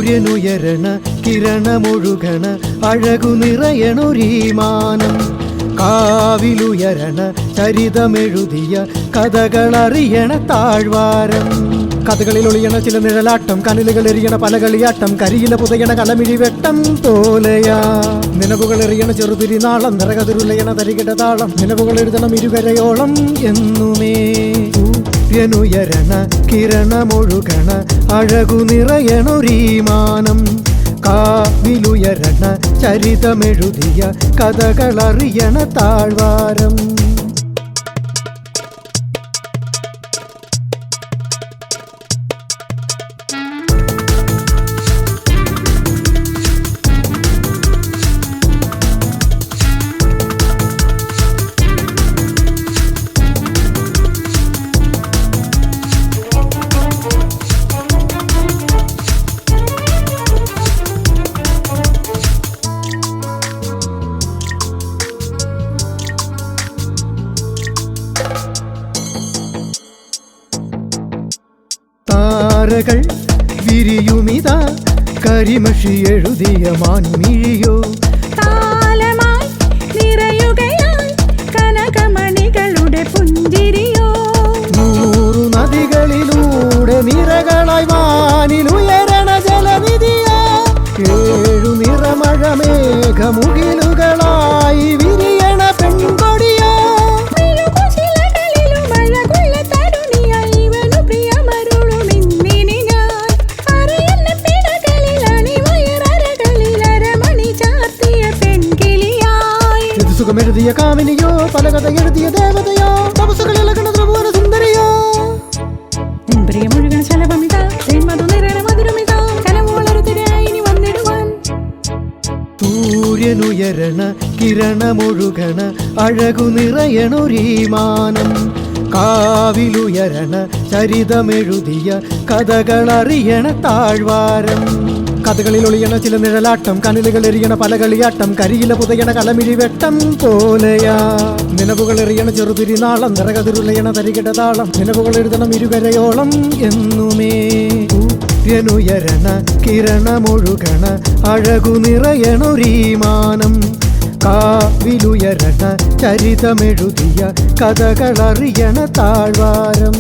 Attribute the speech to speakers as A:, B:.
A: സൂര്യനുയരണ കിരണമൊഴുകണ അഴകു നിറയണൊരീമാനം കാവിലുയരണ ചരിതമെഴുതിയ കഥകളറിയണ താഴ്വാരം കഥകളിൽ ഒളിയണ ചില നിഴലാട്ടം കനലുകൾ എറിയണ പല കളിയാട്ടം കരിയില പുതയണ കലമിഴി വെട്ടം തോലയാ നിലവുകൾ എറിയണ ചെറുതിരി നാളം നിറകതിരുലയണ തരികിട താളം നിലവുകൾ എഴുതണം ഇരുകരയോളം എന്നുമേ സൂര്യനുയരണ കിരണമൊഴുകണ അഴകു നിറയണൊരീമാനം കാവിലുയരണ ചരിതമെഴുതിയ കഥകളറിയണ താഴ്വാരം താരകൾ വിരിയുമിതാ കരിമഷി എഴുതിയ മാൻമിഴിയോ
B: താലമായി നിറയുകയായി കനകമണികളുടെ പുഞ്ചിരിയോ
A: നൂറു നദികളിലൂടെ നിറകളായി വാനിലുയരണ ജലനിധിയോ ഏഴു നിറമഴമേഘമുകിലുകളായി വിരിയണ പെൺകൊടിയോ സുഖമെഴുതിയ കാമിനിയോ പല കഥ എഴുതിയ ദേവതയോ തപസ്സുകളിലകണ ത്രിഭുവന സുന്ദരിയോ
B: പ്രിയമൊഴുകണ ശലഭമിത മധു നിറയണ മധുരമിത കലമുളരുതിരായി വന്നിടുവാൻ
A: സൂര്യനുയരണ കിരണമൊഴുകണ അഴകു നിറയണൊരീമാനം കാവിലുയരണ ചരിതമെഴുതിയ കഥകളറിയണ താഴ്വാരം കഥകളിൽ ഒളിയണ ചില നിഴലാട്ടം കനലുകൾ എറിയണ പല കളിയാട്ടം കരിയില പുതയണ കലമിഴി വെട്ടം പോലെയാ നിലവുകൾ എറിയണ ചെറുതിരി നാളം നിറകതിരുലയണ തരികിട താളം നിലവുകൾ എഴുതണം ഇരുകരയോളം എന്നുമേ സൂര്യനുയരണ കിരണമൊഴുകണ അഴകു നിറയണൊരീമാനം കാവിലുയരണ ചരിതമെഴുതിയ കഥകളറിയണ താഴ്വാരം